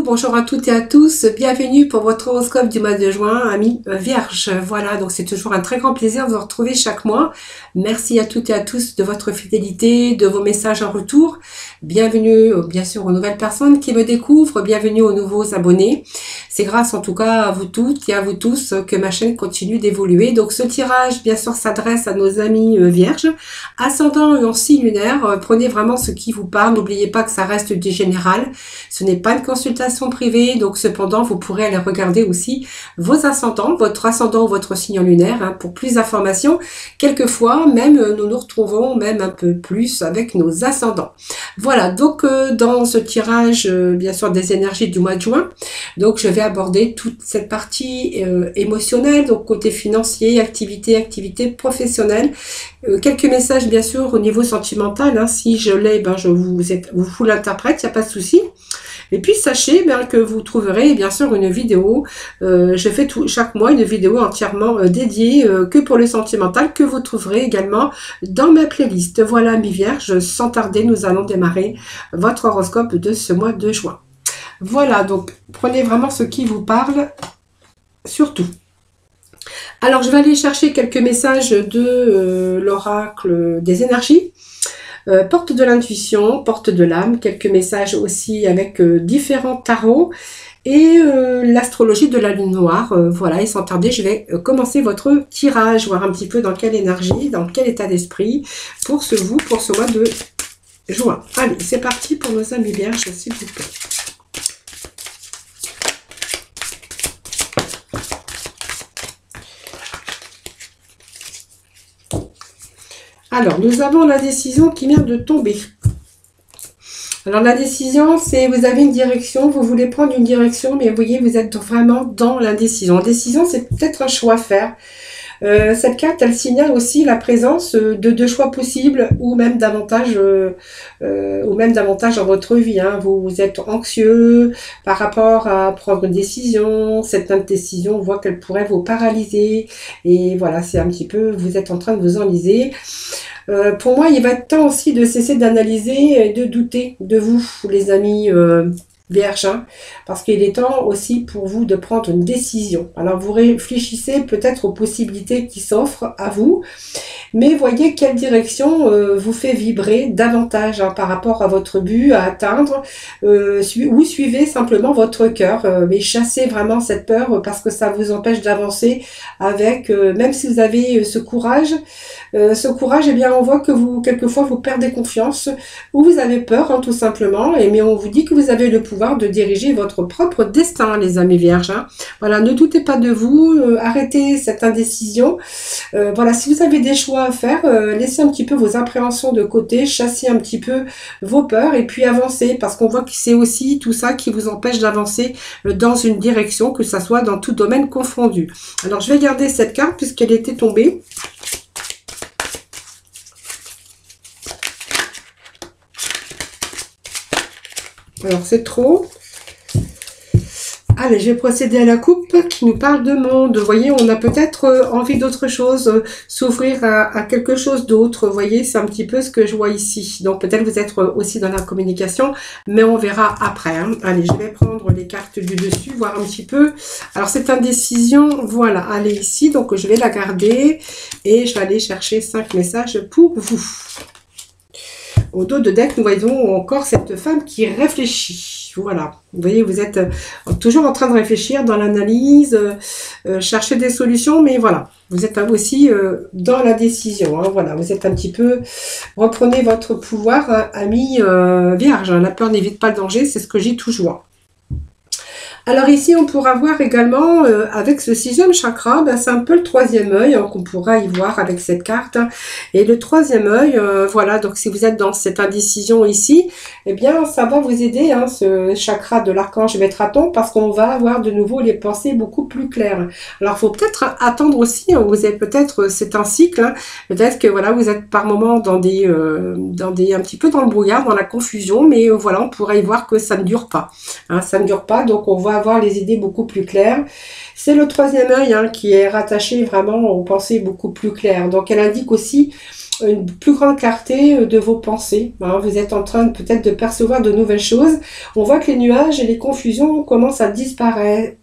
bonjour à toutes et à tous, bienvenue pour votre horoscope du mois de juin, amis Vierge. Voilà, donc c'est toujours un très grand plaisir de vous retrouver chaque mois. Merci à toutes et à tous de votre fidélité, de vos messages en retour. Bienvenue bien sûr aux nouvelles personnes qui me découvrent, bienvenue aux nouveaux abonnés. C'est grâce en tout cas à vous toutes et à vous tous que ma chaîne continue d'évoluer. Donc ce tirage bien sûr s'adresse à nos amis Vierges, ascendant et en signe lunaire. Prenez vraiment ce qui vous parle, n'oubliez pas que ça reste du général. Ce n'est pas une consultation privée, donc cependant vous pourrez aller regarder aussi vos ascendants, votre ascendant ou votre signe lunaire pour plus d'informations. Quelquefois même nous nous retrouvons même un peu plus avec nos ascendants. Voilà, donc dans ce tirage bien sûr des énergies du mois de juin, donc je vais aborder toute cette partie émotionnelle, donc côté financier, activité professionnelle, quelques messages bien sûr au niveau sentimental, si je l'ai, je vous l'interprète, il n'y a pas de souci. Et puis sachez bien que vous trouverez bien sûr une vidéo, je fais chaque mois une vidéo entièrement dédiée que pour le sentimental, que vous trouverez également dans ma playlist. Voilà mes Vierges, sans tarder nous allons démarrer votre horoscope de ce mois de juin. Voilà, donc prenez vraiment ce qui vous parle, surtout. Alors je vais aller chercher quelques messages de l'oracle des énergies. Porte de l'intuition, porte de l'âme, quelques messages aussi avec différents tarots et l'astrologie de la lune noire. Voilà, et sans tarder, je vais commencer votre tirage, voir un petit peu dans quelle énergie, dans quel état d'esprit pour ce mois de juin. Allez, c'est parti pour nos amis Vierges, s'il vous plaît. Alors, nous avons la décision qui vient de tomber. Alors, la décision, c'est vous avez une direction, vous voulez prendre une direction, mais vous voyez, vous êtes vraiment dans l'indécision. L'indécision, c'est peut-être un choix à faire. Cette carte, elle signale aussi la présence de deux choix possibles ou même davantage dans votre vie. Vous êtes anxieux par rapport à prendre une décision. Cette indécision, on voit qu'elle pourrait vous paralyser. Et voilà, c'est un petit peu, vous êtes en train de vous enliser. Pour moi, il va être temps aussi de cesser d'analyser et de douter de vous, les amis Vierge, parce qu'il est temps aussi pour vous de prendre une décision. Alors vous réfléchissez peut-être aux possibilités qui s'offrent à vous, mais voyez quelle direction vous fait vibrer davantage par rapport à votre but à atteindre, ou suivez simplement votre cœur, mais chassez vraiment cette peur parce que ça vous empêche d'avancer avec, même si vous avez ce courage, eh bien on voit que quelquefois vous perdez confiance ou vous avez peur tout simplement, mais on vous dit que vous avez le pouvoir de diriger votre propre destin, les amis Vierges. Voilà, ne doutez pas de vous, arrêtez cette indécision. Voilà, si vous avez des choix à faire, laissez un petit peu vos appréhensions de côté, chassez un petit peu vos peurs et puis avancez, parce qu'on voit que c'est aussi tout ça qui vous empêche d'avancer dans une direction, que ça soit dans tout domaine confondu. Alors, je vais garder cette carte puisqu'elle était tombée. Alors, c'est trop. Allez, je vais procéder à la coupe qui nous parle de monde. Vous voyez, on a peut-être envie d'autre chose, s'ouvrir à quelque chose d'autre. Vous voyez, c'est un petit peu ce que je vois ici. Donc, peut-être vous êtes aussi dans la communication, mais on verra après. Allez, je vais prendre les cartes du dessus, voir un petit peu. Alors, cette indécision, voilà, elle est ici. Donc, je vais la garder et je vais aller chercher 5 messages pour vous. Au dos de deck, nous voyons encore cette femme qui réfléchit. Voilà, vous voyez, vous êtes toujours en train de réfléchir dans l'analyse, chercher des solutions, mais voilà, vous êtes aussi dans la décision. Voilà, vous êtes un petit peu, reprenez votre pouvoir, ami Vierge. La peur n'évite pas le danger, c'est ce que j'ai toujours. Alors ici, on pourra voir également, avec ce 6e chakra, c'est un peu le 3e œil qu'on pourra y voir avec cette carte. Et le 3e œil, voilà, donc si vous êtes dans cette indécision ici, eh bien, ça va vous aider, ce chakra de l'archange Métraton, parce qu'on va avoir de nouveau les pensées beaucoup plus claires. Alors, il faut peut-être attendre aussi, vous êtes peut-être, c'est un cycle, peut-être que voilà, vous êtes par moments un petit peu dans le brouillard, dans la confusion, mais voilà, on pourrait y voir que ça ne dure pas. Ça ne dure pas, donc on va avoir les idées beaucoup plus claires. C'est le 3e œil qui est rattaché vraiment aux pensées beaucoup plus claires. Donc elle indique aussi une plus grande clarté de vos pensées. Hein. Vous êtes en train peut-être de percevoir de nouvelles choses. On voit que les nuages et les confusions commencent à disparaître.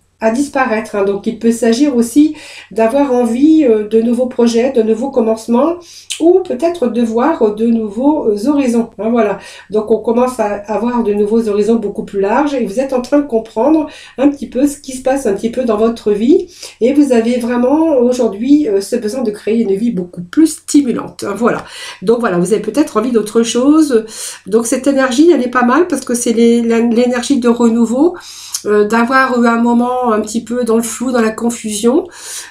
Hein. Donc, il peut s'agir aussi d'avoir envie de nouveaux projets, de nouveaux commencements, ou peut-être de voir de nouveaux horizons. Hein, voilà. Donc, on commence à avoir de nouveaux horizons beaucoup plus larges et vous êtes en train de comprendre un petit peu ce qui se passe un petit peu dans votre vie et vous avez vraiment aujourd'hui ce besoin de créer une vie beaucoup plus stimulante. Hein, voilà. Donc, voilà, vous avez peut-être envie d'autre chose. Donc, cette énergie, elle est pas mal parce que c'est l'énergie de renouveau. D'avoir eu un moment un petit peu dans le flou, dans la confusion,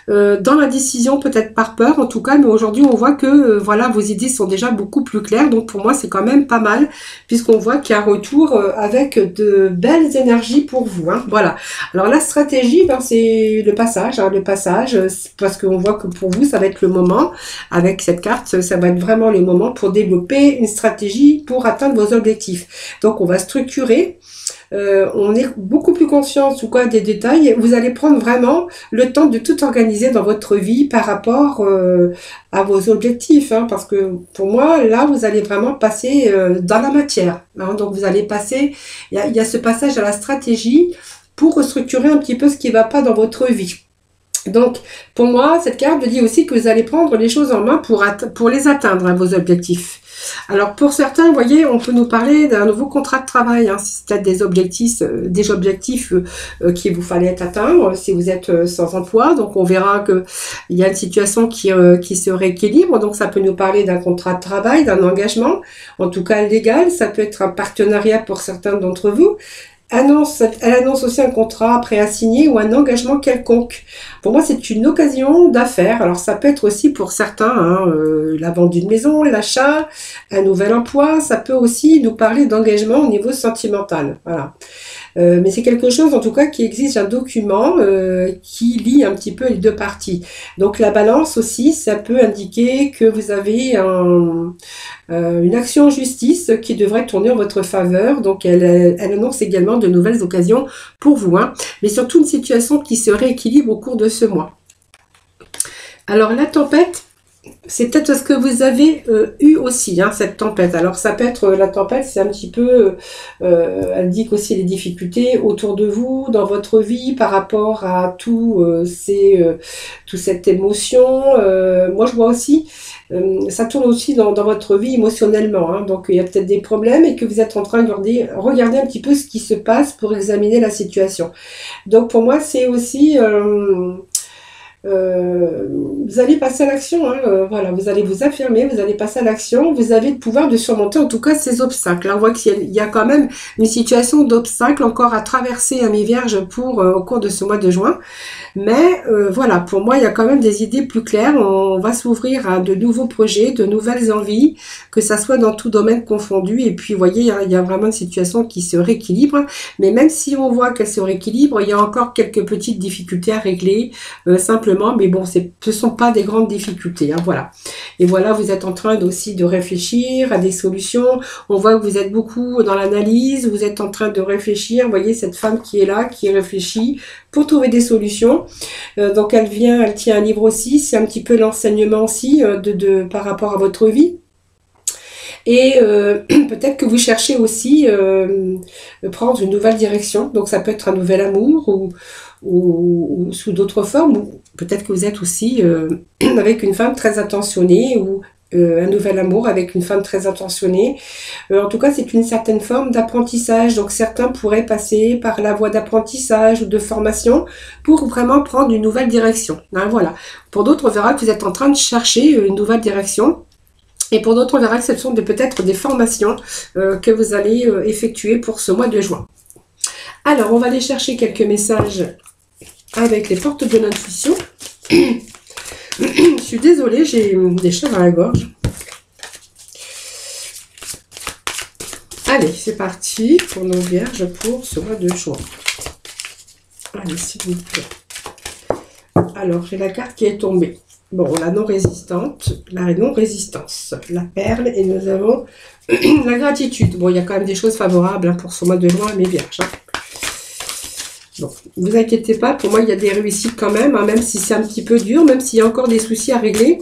dans la décision, peut-être par peur en tout cas, mais aujourd'hui on voit que voilà, vos idées sont déjà beaucoup plus claires, donc pour moi c'est quand même pas mal, puisqu'on voit qu'il y a un retour avec de belles énergies pour vous. Hein, voilà. Alors la stratégie, ben, c'est le passage, parce qu'on voit que pour vous ça va être le moment, avec cette carte, ça va être vraiment le moment pour développer une stratégie pour atteindre vos objectifs. Donc on va structurer. On est beaucoup plus conscient en tout cas des détails. Vous allez prendre vraiment le temps de tout organiser dans votre vie par rapport à vos objectifs. Hein, parce que pour moi, là, vous allez vraiment passer dans la matière. Hein, donc vous allez passer, il y a ce passage à la stratégie pour restructurer un petit peu ce qui ne va pas dans votre vie. Donc, pour moi, cette carte me dit aussi que vous allez prendre les choses en main pour les atteindre, hein, vos objectifs. Alors, pour certains, vous voyez, on peut nous parler d'un nouveau contrat de travail. Hein, c'est peut-être des objectifs qu'il vous fallait atteindre si vous êtes sans emploi. Donc, on verra qu'il y a une situation qui se rééquilibre. Donc, ça peut nous parler d'un contrat de travail, d'un engagement, en tout cas légal. Ça peut être un partenariat pour certains d'entre vous. Elle annonce aussi un contrat prêt à signer ou un engagement quelconque. Pour moi, c'est une occasion d'affaires. Alors, ça peut être aussi pour certains, hein, la vente d'une maison, l'achat, un nouvel emploi. Ça peut aussi nous parler d'engagement au niveau sentimental. Voilà. Mais c'est quelque chose en tout cas qui exige un document qui lie un petit peu les deux parties. Donc la balance aussi, ça peut indiquer que vous avez une action en justice qui devrait tourner en votre faveur. Donc elle annonce également de nouvelles occasions pour vous, hein, mais surtout une situation qui se rééquilibre au cours de ce mois. Alors la tempête, c'est peut-être ce que vous avez eu aussi, hein, cette tempête. Alors ça peut être la tempête, c'est un petit peu, elle indique aussi les difficultés autour de vous, dans votre vie, par rapport à toute cette émotion. Moi je vois aussi, ça tourne aussi dans votre vie émotionnellement. Hein, donc il y a peut-être des problèmes et que vous êtes en train de regarder un petit peu ce qui se passe pour examiner la situation. Donc pour moi c'est aussi... vous allez passer à l'action, hein, voilà, vous allez vous affirmer, vous allez passer à l'action, vous avez le pouvoir de surmonter en tout cas ces obstacles. Là, on voit qu'il y a quand même une situation d'obstacle encore à traverser à mes vierges au cours de ce mois de juin. Mais voilà, pour moi, il y a quand même des idées plus claires. On va s'ouvrir à de nouveaux projets, de nouvelles envies, que ça soit dans tout domaine confondu. Et puis, vous voyez, il y a vraiment une situation qui se rééquilibre. Mais même si on voit qu'elle se rééquilibre, il y a encore quelques petites difficultés à régler, simplement. Mais bon, ce ne sont pas des grandes difficultés. Hein, voilà. Et voilà, vous êtes en train aussi de réfléchir à des solutions. On voit que vous êtes beaucoup dans l'analyse. Vous êtes en train de réfléchir. Vous voyez cette femme qui est là, qui réfléchit pour trouver des solutions. Donc elle tient un livre aussi, c'est un petit peu l'enseignement aussi par rapport à votre vie. Et peut-être que vous cherchez aussi prendre une nouvelle direction, donc ça peut être un nouvel amour ou sous d'autres formes, ou peut-être que vous êtes aussi avec une femme très attentionnée ou un nouvel amour avec une femme très attentionnée. En tout cas, c'est une certaine forme d'apprentissage. Donc, certains pourraient passer par la voie d'apprentissage ou de formation pour vraiment prendre une nouvelle direction. Hein, voilà. Pour d'autres, on verra que vous êtes en train de chercher une nouvelle direction. Et pour d'autres, on verra que ce sont peut-être des formations que vous allez effectuer pour ce mois de juin. Alors, on va aller chercher quelques messages avec les portes de l'intuition. Je suis désolée, j'ai des cheveux dans la gorge. Allez, c'est parti pour nos vierges pour ce mois de juin. Allez, s'il vous plaît. Alors, j'ai la carte qui est tombée. Bon, la non-résistante, la non-résistance, la perle, et nous avons la gratitude. Bon, il y a quand même des choses favorables hein, pour ce mois de juin, mes vierges. Hein. Bon, ne vous inquiétez pas, pour moi, il y a des réussites quand même, hein, même si c'est un petit peu dur, même s'il y a encore des soucis à régler.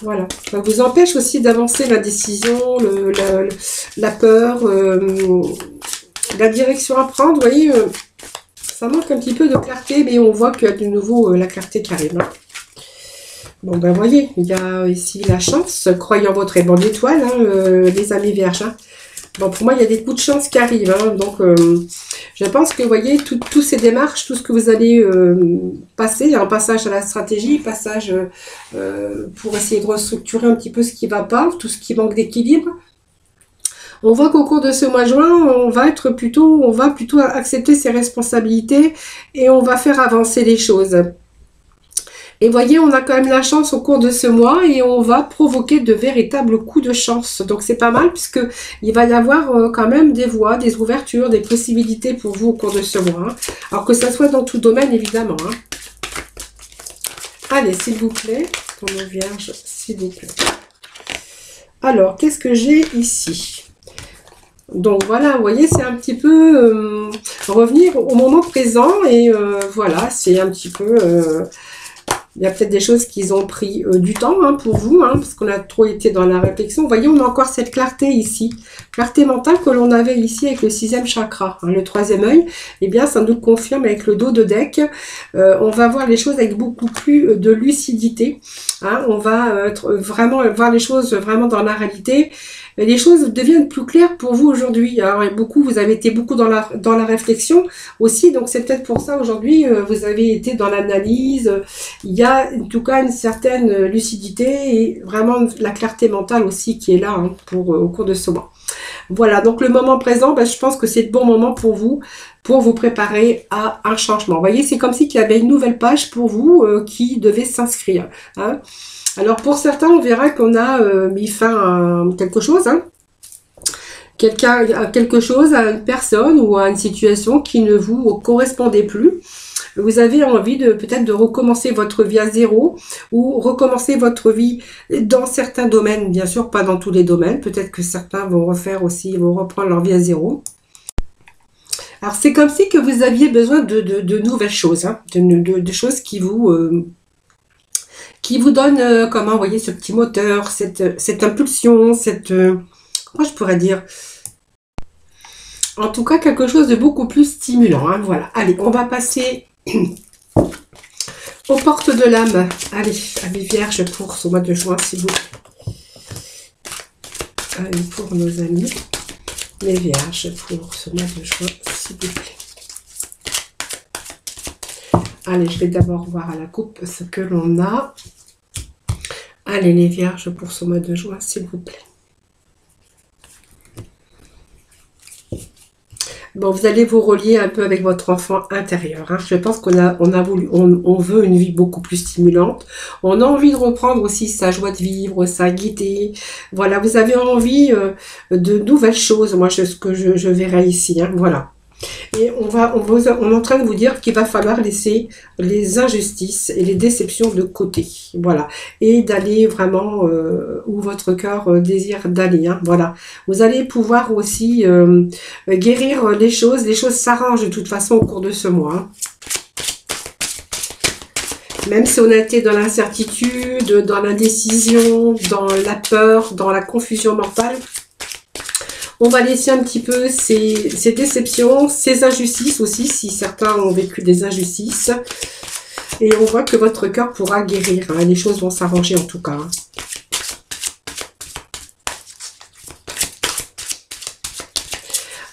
Voilà. Ça vous empêche aussi d'avancer l'indécision, la peur, la direction à prendre. Vous voyez, ça manque un petit peu de clarté, mais on voit qu'il y a de nouveau la clarté qui arrive. Hein. Bon, ben, voyez, il y a ici la chance. Croyez en votre aimant d'étoiles, hein, les amis vierges. Hein. Bon, pour moi, il y a des coups de chance qui arrivent. Hein, donc, je pense que, vous voyez, toutes ces démarches, tout ce que vous allez passer, un passage à la stratégie, passage pour essayer de restructurer un petit peu ce qui ne va pas, tout ce qui manque d'équilibre. On voit qu'au cours de ce mois de juin, on va plutôt accepter ses responsabilités et on va faire avancer les choses. Et voyez, on a quand même la chance au cours de ce mois et on va provoquer de véritables coups de chance. Donc c'est pas mal puisque il va y avoir quand même des voies, des ouvertures, des possibilités pour vous au cours de ce mois. Hein. Alors que ça soit dans tout domaine évidemment. Hein. Allez, s'il vous plaît, pour nos vierges, s'il vous plaît. Alors, qu'est-ce que j'ai ici ? Donc voilà, vous voyez, c'est un petit peu revenir au moment présent et voilà, c'est un petit peu... il y a peut-être des choses qui ont pris du temps hein, pour vous, hein, parce qu'on a trop été dans la réflexion. Vous voyez, on a encore cette clarté ici, clarté mentale que l'on avait ici avec le 6e chakra, hein, le 3e œil. Eh bien, ça nous confirme avec le dos de deck. On va voir les choses avec beaucoup plus de lucidité. Hein, on va vraiment voir les choses vraiment dans la réalité. Les choses deviennent plus claires pour vous aujourd'hui. Alors, vous avez été beaucoup dans la réflexion aussi, donc c'est peut-être pour ça aujourd'hui, vous avez été dans l'analyse. Il y a en tout cas une certaine lucidité et vraiment la clarté mentale aussi qui est là hein, au cours de ce mois. Voilà, donc le moment présent, ben, je pense que c'est le bon moment pour vous préparer à un changement. Vous voyez, c'est comme si il y avait une nouvelle page pour vous qui devait s'inscrire. Hein. Alors pour certains, on verra qu'on a mis fin à quelque chose, hein. Quelqu'un a quelque chose, à une personne ou à une situation qui ne vous correspondait plus. Vous avez envie peut-être de recommencer votre vie à zéro ou recommencer votre vie dans certains domaines, bien sûr pas dans tous les domaines. Peut-être que certains vont reprendre leur vie à zéro. Alors c'est comme si que vous aviez besoin de nouvelles choses, hein, de choses qui vous donne, comment, vous voyez, ce petit moteur, cette impulsion, comment je pourrais dire, en tout cas, quelque chose de beaucoup plus stimulant, hein, voilà. Allez, on va passer aux portes de l'âme. Allez, amis vierges, pour ce mois de juin, s'il vous plaît. Allez, pour nos amis, les vierges, pour ce mois de juin, s'il vous plaît. Allez, je vais d'abord voir à la coupe ce que l'on a. Allez, les vierges, pour ce mois de juin, s'il vous plaît. Bon, vous allez vous relier un peu avec votre enfant intérieur. Hein. Je pense on veut une vie beaucoup plus stimulante. On a envie de reprendre aussi sa joie de vivre, sa gaieté. Voilà, vous avez envie de nouvelles choses. Moi, ce que je verrai ici. Hein. Voilà. Et on est en train de vous dire qu'il va falloir laisser les injustices et les déceptions de côté, voilà, et d'aller vraiment où votre cœur désire d'aller, hein, voilà. Vous allez pouvoir aussi guérir les choses s'arrangent de toute façon au cours de ce mois. Hein. Même si on a été dans l'incertitude, dans l'indécision, dans la peur, dans la confusion mentale, on va laisser un petit peu ces déceptions, ces injustices aussi, si certains ont vécu des injustices. Et on voit que votre cœur pourra guérir. Hein, les choses vont s'arranger en tout cas. Hein.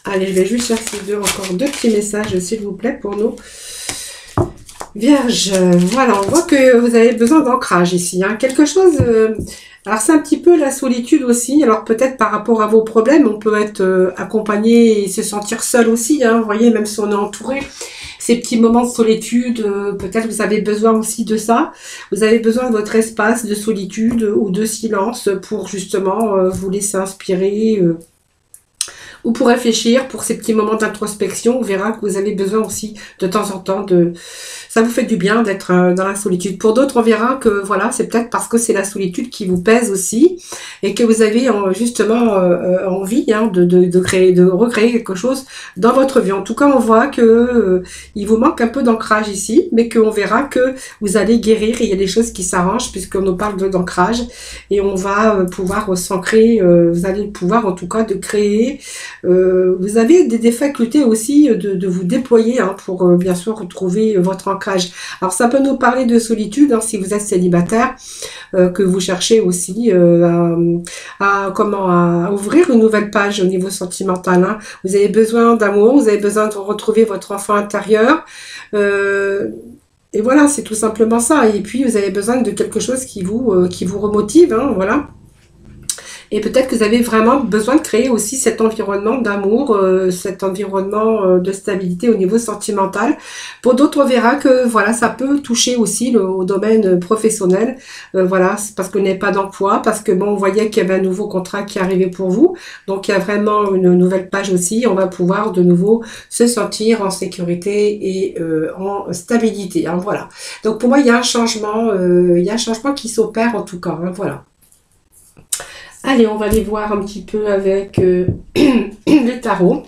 Allez, je vais juste chercher encore deux petits messages, s'il vous plaît, pour nous. Vierge, voilà, on voit que vous avez besoin d'ancrage ici. Hein, quelque chose... alors, c'est un petit peu la solitude aussi. Alors, peut-être par rapport à vos problèmes, on peut être accompagné et se sentir seul aussi. Hein, vous voyez, même si on est entouré, ces petits moments de solitude, peut-être vous avez besoin aussi de ça. Vous avez besoin de votre espace de solitude ou de silence pour justement vous laisser inspirer ou pour réfléchir, pour ces petits moments d'introspection. On verra que vous avez besoin aussi de temps en temps de... Ça vous fait du bien d'être dans la solitude. Pour d'autres, on verra que voilà, c'est peut-être parce que c'est la solitude qui vous pèse aussi et que vous avez justement envie de créer, de recréer quelque chose dans votre vie. En tout cas, on voit que il vous manque un peu d'ancrage ici, mais qu'on verra que vous allez guérir et il y a des choses qui s'arrangent puisqu'on nous parle d'ancrage et on va pouvoir s'ancrer. Vous allez pouvoir en tout cas de créer. Vous avez des facultés aussi de vous déployer pour bien sûr retrouver votre ancrage. Alors ça peut nous parler de solitude si vous êtes célibataire, que vous cherchez aussi à ouvrir une nouvelle page au niveau sentimental. Vous avez besoin d'amour, vous avez besoin de retrouver votre enfant intérieur. Et voilà, c'est tout simplement ça. Et puis vous avez besoin de quelque chose qui vous remotive, voilà. Et peut-être que vous avez vraiment besoin de créer aussi cet environnement d'amour, cet environnement de stabilité au niveau sentimental. Pour d'autres, on verra que voilà, ça peut toucher aussi au domaine professionnel. Voilà, c'est parce que vous n'avez pas d'emploi, parce que bon, on voyait qu'il y avait un nouveau contrat qui arrivait pour vous. Donc il y a vraiment une nouvelle page aussi. On va pouvoir de nouveau se sentir en sécurité et en stabilité. Voilà. Donc pour moi, il y a un changement, qui s'opère en tout cas. Voilà. Allez, on va aller voir un petit peu avec le tarot.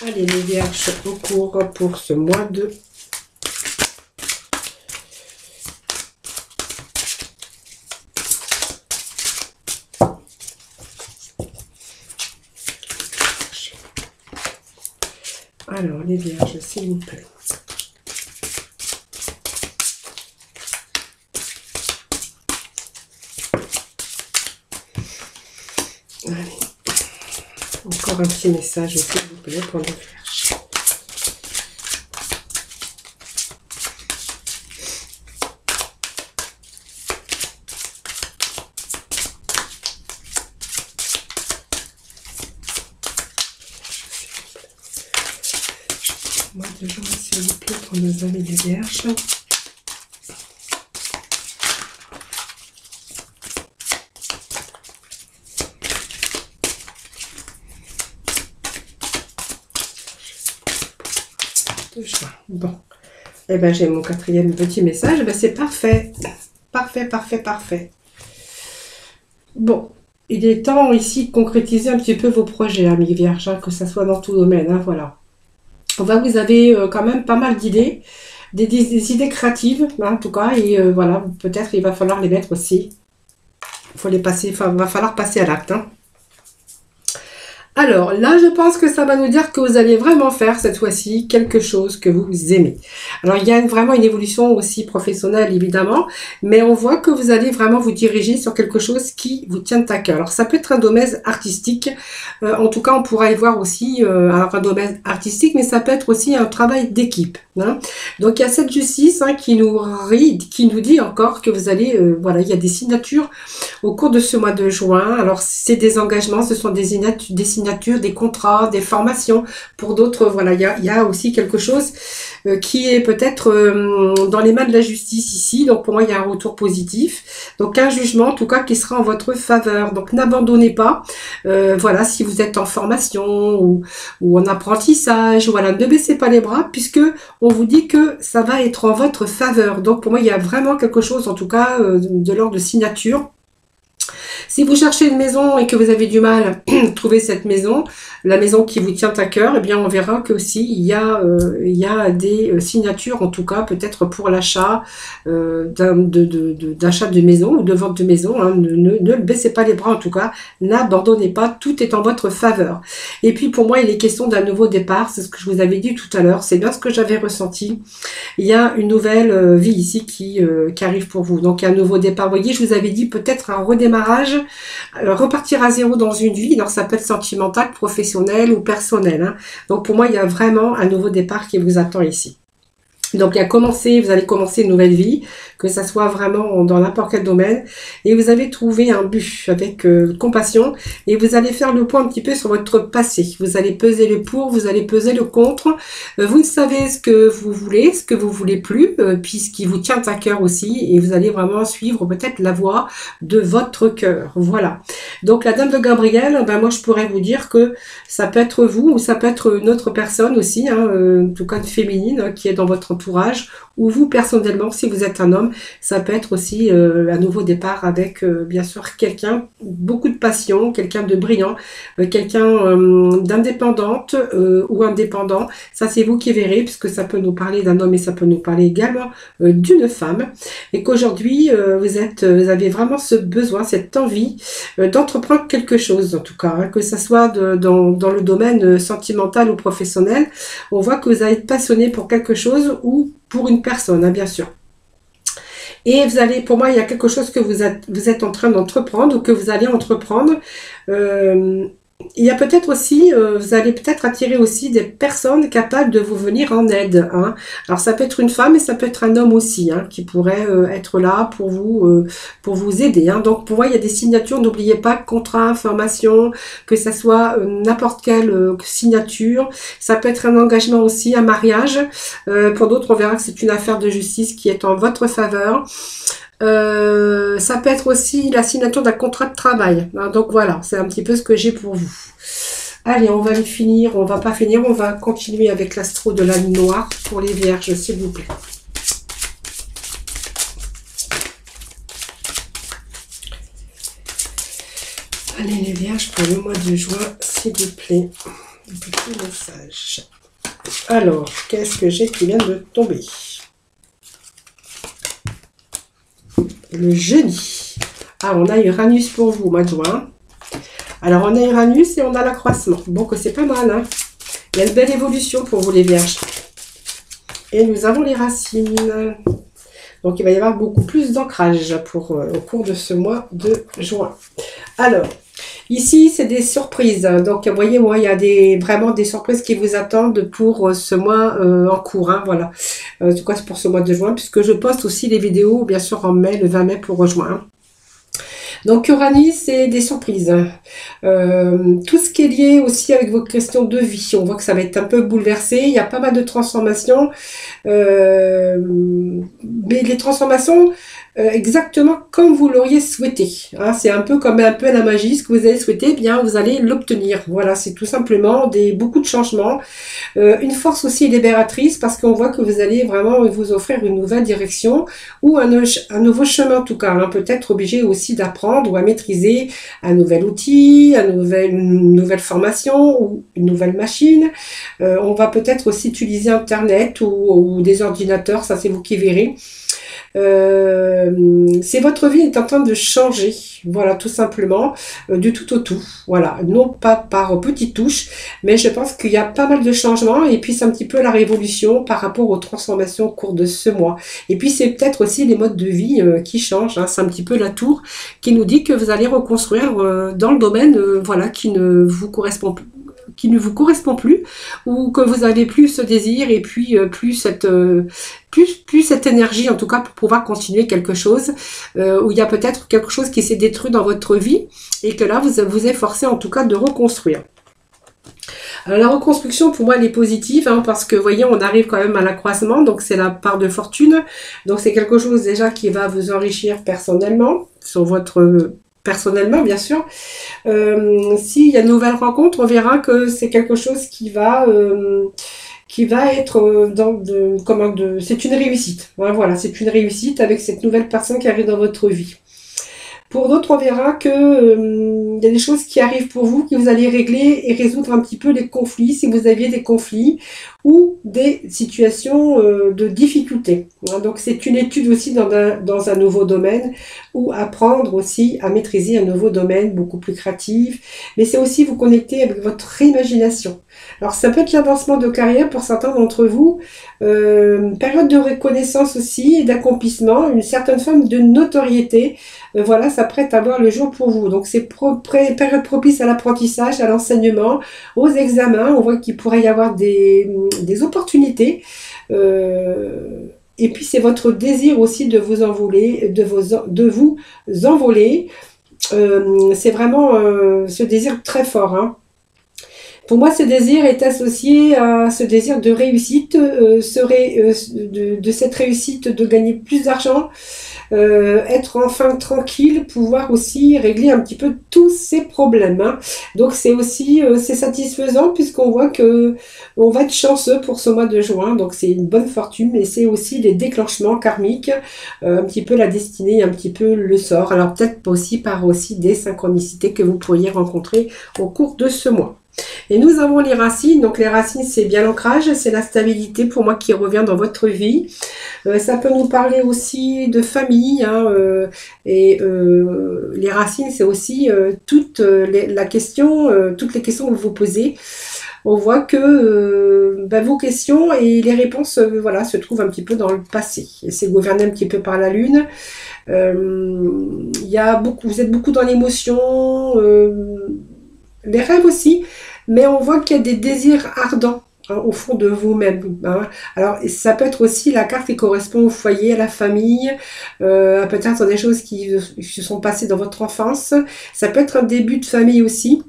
Allez, les vierges au cours pour ce mois de... Alors, les vierges, s'il vous plaît. Allez. Encore un petit message, s'il vous plaît, pour les vierges. Mois de juin, s'il vous plaît, pour nos amis les vierges. Bon, et ben j'ai mon quatrième petit message, c'est parfait, parfait. Bon, il est temps ici de concrétiser un petit peu vos projets, amis vierges, que ça soit dans tout domaine, voilà. Vous avez quand même pas mal d'idées, des idées créatives, en tout cas, et voilà, peut-être il va falloir les mettre aussi, va falloir passer à l'acte, Alors là, je pense que ça va nous dire que vous allez vraiment faire cette fois-ci quelque chose que vous aimez. Alors il y a vraiment une évolution aussi professionnelle évidemment, mais on voit que vous allez vraiment vous diriger sur quelque chose qui vous tient à cœur. Alors ça peut être un domaine artistique, en tout cas on pourra y voir aussi un domaine artistique, mais ça peut être aussi un travail d'équipe. Donc il y a cette justice qui nous dit encore que vous allez, voilà, il y a des signatures au cours de ce mois de juin. Alors c'est des engagements, ce sont des signatures, des contrats, des formations. Pour d'autres, voilà, il y a aussi quelque chose qui est peut-être dans les mains de la justice ici. Donc pour moi, il y a un retour positif. Donc un jugement, en tout cas, qui sera en votre faveur. Donc n'abandonnez pas. Voilà, si vous êtes en formation ou en apprentissage, voilà, ne baissez pas les bras puisque on vous dit que ça va être en votre faveur. Donc pour moi, il y a vraiment quelque chose, en tout cas, de l'ordre de signature. Si vous cherchez une maison et que vous avez du mal à trouver cette maison, la maison qui vous tient à cœur, eh bien on verra que aussi il y a des signatures, en tout cas peut-être pour l'achat d'achat de maison ou de vente de maison. Ne baissez pas les bras, en tout cas, n'abandonnez pas, tout est en votre faveur. Et puis pour moi, il est question d'un nouveau départ, c'est ce que je vous avais dit tout à l'heure, c'est bien ce que j'avais ressenti. Il y a une nouvelle vie ici qui arrive pour vous, donc un nouveau départ. Vous voyez, je vous avais dit peut-être un redémarrage, repartir à zéro dans une vie, alors ça peut être sentimental, professionnel ou personnel. Donc pour moi, il y a vraiment un nouveau départ qui vous attend ici. Donc vous allez commencer une nouvelle vie, que ça soit vraiment dans n'importe quel domaine. Et vous avez trouvé un but avec compassion et vous allez faire le point un petit peu sur votre passé. Vous allez peser le pour, vous allez peser le contre. Vous savez ce que vous voulez, ce que vous voulez plus, puis ce qui vous tient à cœur aussi. Et vous allez vraiment suivre peut-être la voie de votre cœur. Voilà. Donc la Dame de Gabriel, ben moi je pourrais vous dire que ça peut être vous ou ça peut être une autre personne aussi, hein, en tout cas une féminine hein, qui est dans votre entourage, ou vous personnellement si vous êtes un homme, ça peut être aussi un nouveau départ avec bien sûr quelqu'un, beaucoup de passion, quelqu'un de brillant, quelqu'un d'indépendante ou indépendant. Ça c'est vous qui verrez puisque ça peut nous parler d'un homme et ça peut nous parler également d'une femme et qu'aujourd'hui vous avez vraiment ce besoin, cette envie d'entreprendre quelque chose en tout cas, hein, que ça soit dans le domaine sentimental ou professionnel. On voit que vous allez être passionné pour quelque chose ou pour une personne, hein, bien sûr. Et vous allez, pour moi, il y a quelque chose que vous êtes en train d'entreprendre ou que vous allez entreprendre. Il y a peut-être aussi, vous allez peut-être attirer aussi des personnes capables de vous venir en aide. Hein. Alors ça peut être une femme et ça peut être un homme aussi, hein, qui pourrait être là pour vous aider. Hein. Donc pour moi, il y a des signatures, n'oubliez pas, contrat, information, que ça soit n'importe quelle signature. Ça peut être un engagement aussi, un mariage. Pour d'autres, on verra que c'est une affaire de justice qui est en votre faveur. Ça peut être aussi la signature d'un contrat de travail. Hein, donc voilà, c'est un petit peu ce que j'ai pour vous. Allez, on va les finir. On va pas finir, on va continuer avec l'astro de la Lune noire pour les vierges, s'il vous plaît. Allez, les vierges, pour le mois de juin, s'il vous plaît. Un petit message. Alors, qu'est-ce que j'ai qui vient de tomber? Le jeudi. Ah, on a Uranus pour vous, mois de juin. Alors, on a Uranus et on a l'accroissement. Donc, c'est pas mal, hein. Il y a une belle évolution pour vous, les vierges. Et nous avons les racines. Donc, il va y avoir beaucoup plus d'ancrage au cours de ce mois de juin. Alors, ici, c'est des surprises. Donc, vous voyez, moi, il y a vraiment des surprises qui vous attendent pour ce mois en cours. Hein, voilà. En tout cas, c'est pour ce mois de juin, puisque je poste aussi les vidéos, bien sûr, en mai, le 20 mai pour juin. Donc, Uranus, c'est des surprises. Tout ce qui est lié aussi avec vos questions de vie. On voit que ça va être un peu bouleversé. Il y a pas mal de transformations. Mais les transformations exactement comme vous l'auriez souhaité. Hein, c'est un peu comme la magie. Ce que vous avez souhaité, eh bien, vous allez l'obtenir. Voilà, c'est tout simplement beaucoup de changements. Une force aussi libératrice parce qu'on voit que vous allez vraiment vous offrir une nouvelle direction ou un nouveau chemin en tout cas. Hein, peut-être obligé aussi d'apprendre ou à maîtriser un nouvel outil, une nouvelle formation ou une nouvelle machine. On va peut-être aussi utiliser Internet ou des ordinateurs, ça c'est vous qui verrez. C'est votre vie est en train de changer, voilà, tout simplement, du tout au tout, voilà, non pas par petites touches, mais je pense qu'il y a pas mal de changements, et puis c'est un petit peu la révolution par rapport aux transformations au cours de ce mois, et puis c'est peut-être aussi les modes de vie qui changent, hein, c'est un petit peu la tour qui nous dit que vous allez reconstruire dans le domaine, voilà, qui ne vous correspond plus, ou que vous avez plus ce désir et puis plus cette énergie en tout cas pour pouvoir continuer quelque chose, où il y a peut-être quelque chose qui s'est détruit dans votre vie et que là vous êtes forcé en tout cas de reconstruire. Alors la reconstruction pour moi elle est positive, hein, parce que vous voyez on arrive quand même à l'accroissement, donc c'est la part de fortune, donc c'est quelque chose déjà qui va vous enrichir personnellement, personnellement bien sûr. S'il y a une nouvelle rencontre, on verra que c'est quelque chose qui va être c'est une réussite. Voilà, c'est une réussite avec cette nouvelle personne qui arrive dans votre vie. Pour d'autres, on verra que il y a des choses qui arrivent pour vous, que vous allez régler et résoudre un petit peu les conflits, si vous aviez des conflits ou des situations de difficulté. Donc c'est une étude aussi dans un nouveau domaine, ou apprendre aussi à maîtriser un nouveau domaine beaucoup plus créatif, mais c'est aussi vous connecter avec votre imagination. Alors ça peut être l'avancement de carrière pour certains d'entre vous, période de reconnaissance aussi et d'accomplissement, une certaine forme de notoriété, voilà, ça prête à voir le jour pour vous. Donc c'est période propice à l'apprentissage, à l'enseignement, aux examens. On voit qu'il pourrait y avoir des opportunités Et puis c'est votre désir aussi de vous envoler, de vous envoler. C'est vraiment ce désir très fort, hein. Pour moi, ce désir est associé à ce désir de réussite, de cette réussite de gagner plus d'argent, être enfin tranquille, pouvoir aussi régler un petit peu tous ces problèmes, hein. Donc c'est aussi c'est satisfaisant puisqu'on voit que on va être chanceux pour ce mois de juin. Donc c'est une bonne fortune, mais c'est aussi les déclenchements karmiques, un petit peu la destinée, un petit peu le sort. Alors peut-être aussi par aussi des synchronicités que vous pourriez rencontrer au cours de ce mois. Et nous avons les racines. Donc les racines, c'est bien l'ancrage, c'est la stabilité pour moi qui revient dans votre vie. Ça peut nous parler aussi de famille, hein, les racines, c'est aussi toutes les questions que vous vous posez. On voit que vos questions et les réponses voilà, se trouvent un petit peu dans le passé. Et c'est gouverné un petit peu par la lune. Vous êtes beaucoup dans l'émotion, les rêves aussi, mais on voit qu'il y a des désirs ardents, hein, au fond de vous-même, hein. Alors ça peut être aussi la carte qui correspond au foyer, à la famille, peut-être des choses qui se sont passées dans votre enfance. Ça peut être un début de famille aussi,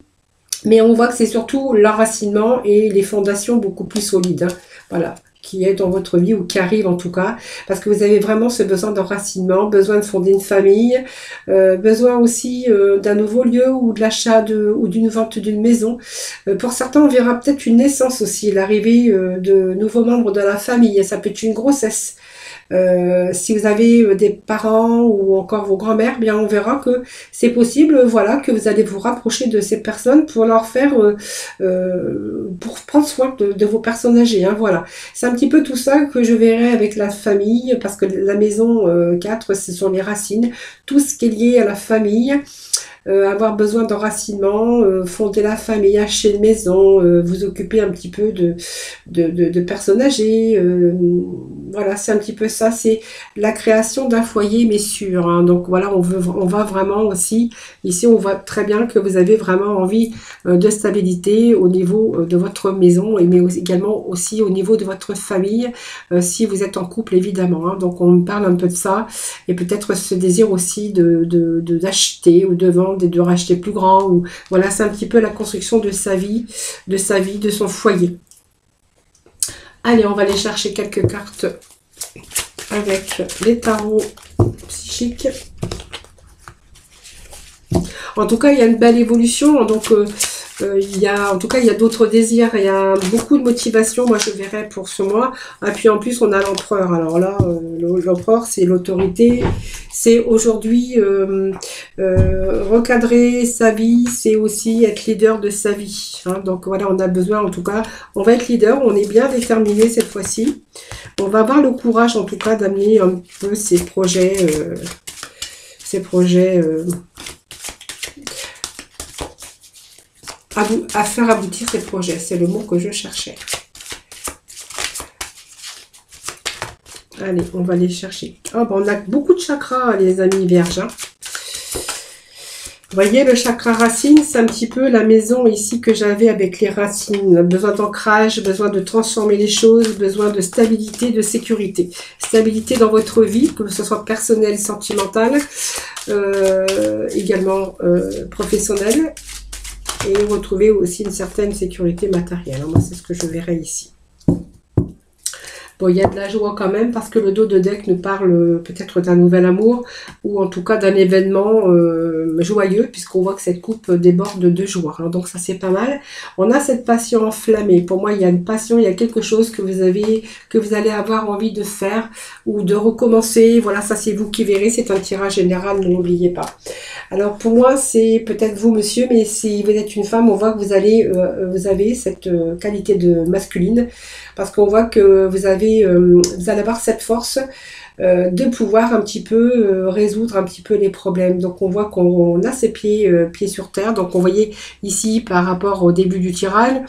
mais on voit que c'est surtout l'enracinement et les fondations beaucoup plus solides, hein. Voilà, qui est dans votre vie ou qui arrive en tout cas, parce que vous avez vraiment ce besoin d'enracinement, besoin de fonder une famille, besoin aussi d'un nouveau lieu ou de l'achat ou d'une vente d'une maison. Pour certains, on verra peut-être une naissance aussi, l'arrivée de nouveaux membres de la famille. Ça peut être une grossesse. Si vous avez des parents ou encore vos grands-mères, bien on verra que c'est possible, voilà, que vous allez vous rapprocher de ces personnes pour leur faire, pour prendre soin de vos personnes âgées, hein, voilà. C'est un petit peu tout ça que je verrai avec la famille, parce que la maison 4, ce sont les racines, tout ce qui est lié à la famille. Avoir besoin d'enracinement, fonder la famille, acheter une maison, vous occuper un petit peu de personnes âgées. Voilà, c'est un petit peu ça, c'est la création d'un foyer, mais sûr, hein. Donc voilà, on va vraiment aussi, ici on voit très bien que vous avez vraiment envie de stabilité au niveau de votre maison, mais également aussi au niveau de votre famille, si vous êtes en couple évidemment, hein. Donc on parle un peu de ça, et peut-être ce désir aussi d'acheter ou de vendre et de racheter plus grand, ou voilà, c'est un petit peu la construction de sa vie, de son foyer. Allez, on va aller chercher quelques cartes avec les tarots psychiques. En tout cas, il y a une belle évolution, donc il y a d'autres désirs, il y a beaucoup de motivation, moi je verrais pour ce mois. Et puis en plus on a l'empereur, alors là l'empereur c'est l'autorité, c'est aujourd'hui recadrer sa vie, c'est aussi être leader de sa vie, hein. Donc voilà, on a besoin, en tout cas on va être leader, on est bien déterminé cette fois-ci, on va avoir le courage en tout cas d'amener un peu ces projets à faire aboutir ces projets, c'est le mot que je cherchais. Allez, on va aller chercher. Oh, ben on a beaucoup de chakras, les amis vierges, hein. Vous voyez, le chakra racine, c'est un petit peu la maison ici que j'avais avec les racines. Besoin d'ancrage, besoin de transformer les choses, besoin de stabilité, de sécurité. Stabilité dans votre vie, que ce soit personnelle, sentimentale, également professionnelle. Et retrouver aussi une certaine sécurité matérielle. Moi, c'est ce que je verrai ici. Bon, il y a de la joie quand même, parce que le dos de deck nous parle peut-être d'un nouvel amour, ou en tout cas d'un événement joyeux, puisqu'on voit que cette coupe déborde de joie. Alors, donc ça, c'est pas mal. On a cette passion enflammée. Pour moi, il y a une passion, il y a quelque chose que vous allez avoir envie de faire, ou de recommencer. Voilà, ça, c'est vous qui verrez. C'est un tirage général, ne l'oubliez pas. Alors, pour moi, c'est peut-être vous, monsieur, mais si vous êtes une femme, on voit que vous avez cette qualité de masculine, parce qu'on voit que vous allez avoir cette force de pouvoir un petit peu résoudre un petit peu les problèmes. Donc on voit qu'on a ses pieds sur terre. Donc on voyait ici par rapport au début du tirage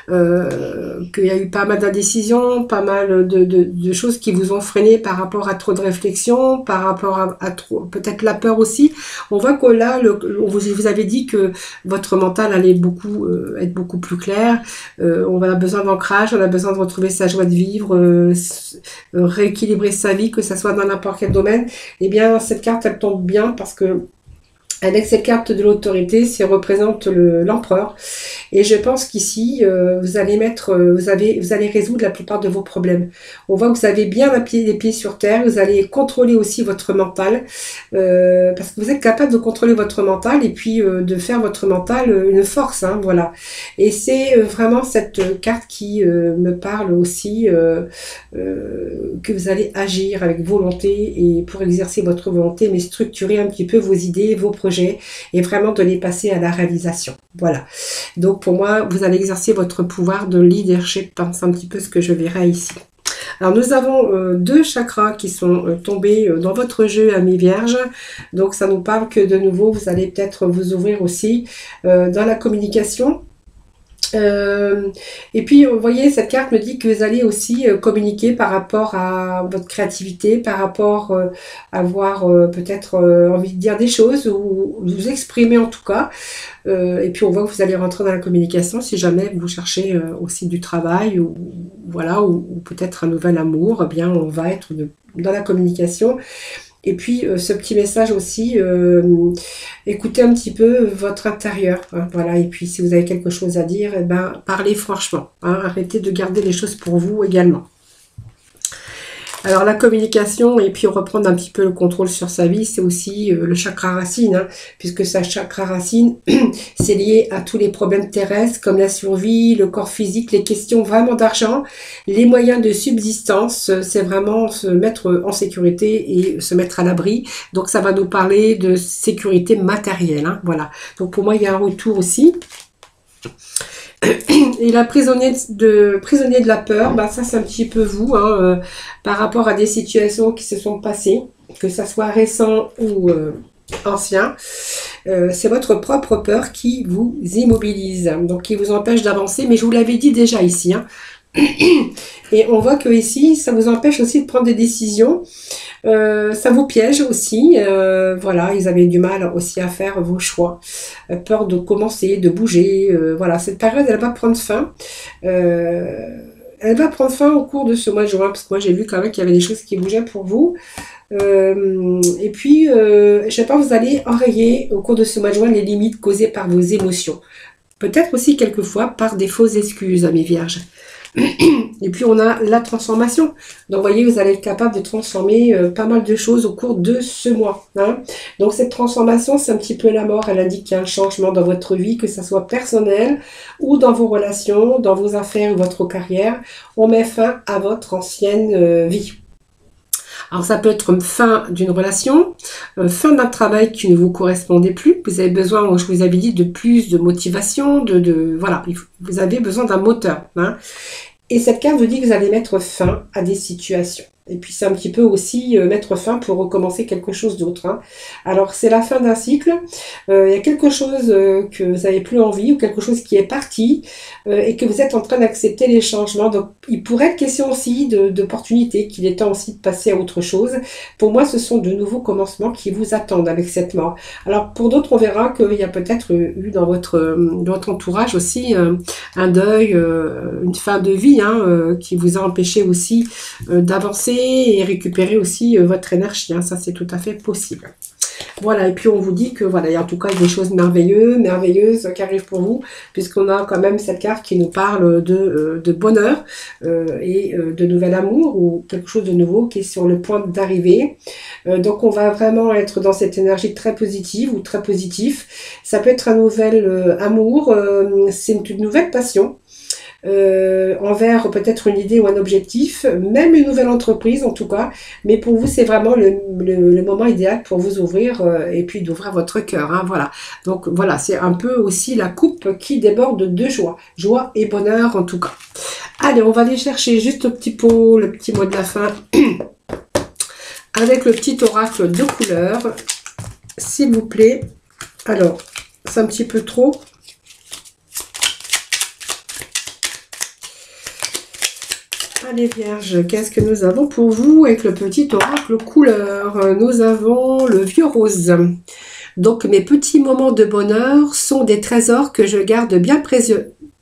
qu'il y a eu pas mal d'indécisions, pas mal de choses qui vous ont freiné par rapport à trop de réflexion, par rapport à trop, peut-être la peur aussi. On voit que là, vous avez dit que votre mental allait être beaucoup plus clair. On a besoin d'ancrage, on a besoin de retrouver sa joie de vivre, rééquilibrer sa vie, que ça soit dans n'importe quel domaine. Eh bien, cette carte, elle tombe bien parce que avec cette carte de l'autorité, ça représente l'empereur. Et je pense qu'ici, vous allez résoudre la plupart de vos problèmes. On voit que vous avez bien les pieds sur terre. Vous allez contrôler aussi votre mental. Parce que vous êtes capable de contrôler votre mental et puis de faire votre mental une force. Hein, voilà. Et c'est vraiment cette carte qui me parle aussi que vous allez agir avec volonté et pour exercer votre volonté, mais structurer un petit peu vos idées, vos projets et vraiment de les passer à la réalisation. Voilà. Donc pour moi, vous allez exercer votre pouvoir de leadership. C'est un petit peu ce que je verrai ici. Alors nous avons deux chakras qui sont tombés dans votre jeu, amis vierges. Donc ça nous parle que de nouveau, vous allez peut-être vous ouvrir aussi dans la communication. Et puis, vous voyez, cette carte me dit que vous allez aussi communiquer par rapport à votre créativité, par rapport à avoir peut-être envie de dire des choses ou vous exprimer en tout cas. Et puis, on voit que vous allez rentrer dans la communication si jamais vous cherchez aussi du travail ou voilà ou peut-être un nouvel amour. Eh bien, on va être dans la communication. Et puis, ce petit message aussi, écoutez un petit peu votre intérieur. Hein, voilà. Et puis, si vous avez quelque chose à dire, eh ben, parlez franchement. Hein, arrêtez de garder les choses pour vous également. Alors, la communication et puis reprendre un petit peu le contrôle sur sa vie, c'est aussi le chakra racine, hein, puisque sa chakra racine, c'est lié à tous les problèmes terrestres comme la survie, le corps physique, les questions vraiment d'argent, les moyens de subsistance, c'est vraiment se mettre en sécurité et se mettre à l'abri. Donc, ça va nous parler de sécurité matérielle. Hein, voilà. Donc, pour moi, il y a un retour aussi. Et la prisonnier de la peur, bah ça c'est un petit peu vous, hein, par rapport à des situations qui se sont passées, que ça soit récent ou ancien. C'est votre propre peur qui vous immobilise, donc qui vous empêche d'avancer, mais je vous l'avais dit déjà ici. Hein. Et on voit que ici, ça vous empêche aussi de prendre des décisions. Ça vous piège aussi. Voilà, ils avaient du mal aussi à faire vos choix. Peur de commencer, de bouger. Voilà, cette période, elle va prendre fin. Elle va prendre fin au cours de ce mois de juin, parce que moi, j'ai vu quand même qu'il y avait des choses qui bougeaient pour vous. Et puis, je sais pas, vous allez enrayer au cours de ce mois de juin les limites causées par vos émotions. Peut-être aussi quelquefois par des fausses excuses, mes vierges. Et puis on a la transformation. Donc vous voyez, vous allez être capable de transformer pas mal de choses au cours de ce mois. Hein. Donc cette transformation, c'est un petit peu la mort. Elle indique qu'il y a un changement dans votre vie, que ça soit personnel ou dans vos relations, dans vos affaires ou votre carrière. On met fin à votre ancienne vie. Alors ça peut être fin d'une relation, fin d'un travail qui ne vous correspondait plus. Vous avez besoin, je vous avais dit, de plus de motivation, voilà, vous avez besoin d'un moteur. Hein. Et cette carte vous dit que vous allez mettre fin à des situations. Et puis c'est un petit peu aussi mettre fin pour recommencer quelque chose d'autre. Hein. Alors c'est la fin d'un cycle. Il y a quelque chose que vous n'avez plus envie ou quelque chose qui est parti et que vous êtes en train d'accepter les changements. Donc il pourrait être question aussi d'opportunités, qu'il est temps aussi de passer à autre chose. Pour moi, ce sont de nouveaux commencements qui vous attendent avec cette mort. Alors pour d'autres, on verra qu'il y a peut-être eu dans votre entourage aussi un deuil, une fin de vie hein, qui vous a empêché aussi d'avancer et récupérer aussi votre énergie. Hein, ça, c'est tout à fait possible. Voilà, et puis on vous dit que voilà, il y a en tout cas des choses merveilleuses qui arrivent pour vous, puisqu'on a quand même cette carte qui nous parle de bonheur et de nouvel amour ou quelque chose de nouveau qui est sur le point d'arriver. Donc on va vraiment être dans cette énergie très positive ou très positif. Ça peut être un nouvel amour, c'est une nouvelle passion. Envers peut-être une idée ou un objectif, même une nouvelle entreprise en tout cas, mais pour vous c'est vraiment le moment idéal pour vous ouvrir et puis d'ouvrir votre cœur, hein, voilà. Donc voilà, c'est un peu aussi la coupe qui déborde de joie et bonheur en tout cas. Allez, on va aller chercher juste le petit pot, le petit mot de la fin. avec le petit oracle de couleur, s'il vous plaît. Alors, c'est un petit peu trop. Allez Vierge, qu'est-ce que nous avons pour vous avec le petit oracle couleur? Nous avons le vieux rose. Donc mes petits moments de bonheur sont des trésors que je garde bien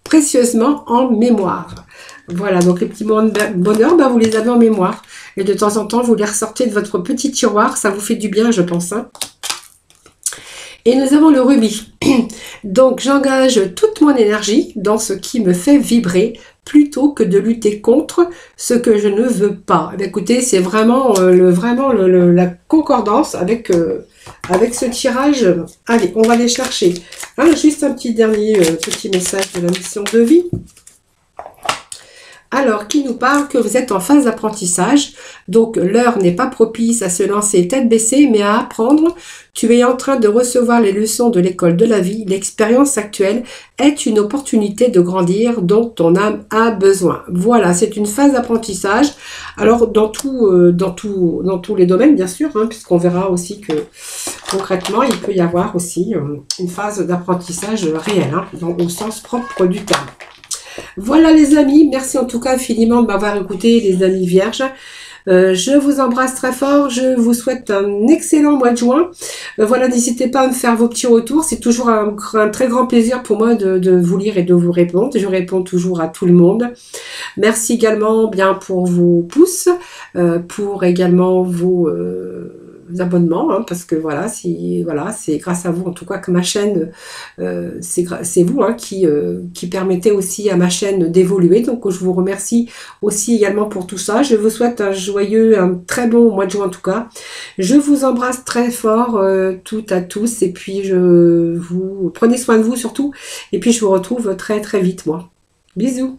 précieusement en mémoire. Voilà, donc les petits moments de bonheur, ben, vous les avez en mémoire. Et de temps en temps, vous les ressortez de votre petit tiroir. Ça vous fait du bien, je pense. Hein. Et nous avons le rubis. Donc j'engage toute mon énergie dans ce qui me fait vibrer plutôt que de lutter contre ce que je ne veux pas. Écoutez, c'est vraiment, la concordance avec, avec ce tirage. Allez, on va aller chercher. Hein, juste un petit dernier petit message de la mission de vie. Alors, qui nous parle que vous êtes en phase d'apprentissage. Donc, l'heure n'est pas propice à se lancer tête baissée, mais à apprendre. Tu es en train de recevoir les leçons de l'école de la vie. L'expérience actuelle est une opportunité de grandir dont ton âme a besoin. Voilà, c'est une phase d'apprentissage. Alors, dans tous les domaines, bien sûr, hein, puisqu'on verra aussi que concrètement, il peut y avoir aussi une phase d'apprentissage réelle, hein, au sens propre du terme. Voilà les amis, merci en tout cas infiniment de m'avoir écouté les amis vierges. Je vous embrasse très fort, je vous souhaite un excellent mois de juin. Voilà, n'hésitez pas à me faire vos petits retours, c'est toujours un très grand plaisir pour moi de vous lire et de vous répondre. Je réponds toujours à tout le monde. Merci également bien pour vos pouces, pour également vos abonnements, hein, parce que voilà, c'est grâce à vous en tout cas que ma chaîne, c'est vous hein, qui permettez aussi à ma chaîne d'évoluer, donc je vous remercie aussi également pour tout ça. Je vous souhaite un très bon mois de juin en tout cas. Je vous embrasse très fort toutes à tous, et puis prenez soin de vous surtout, et puis je vous retrouve très très vite moi. Bisous.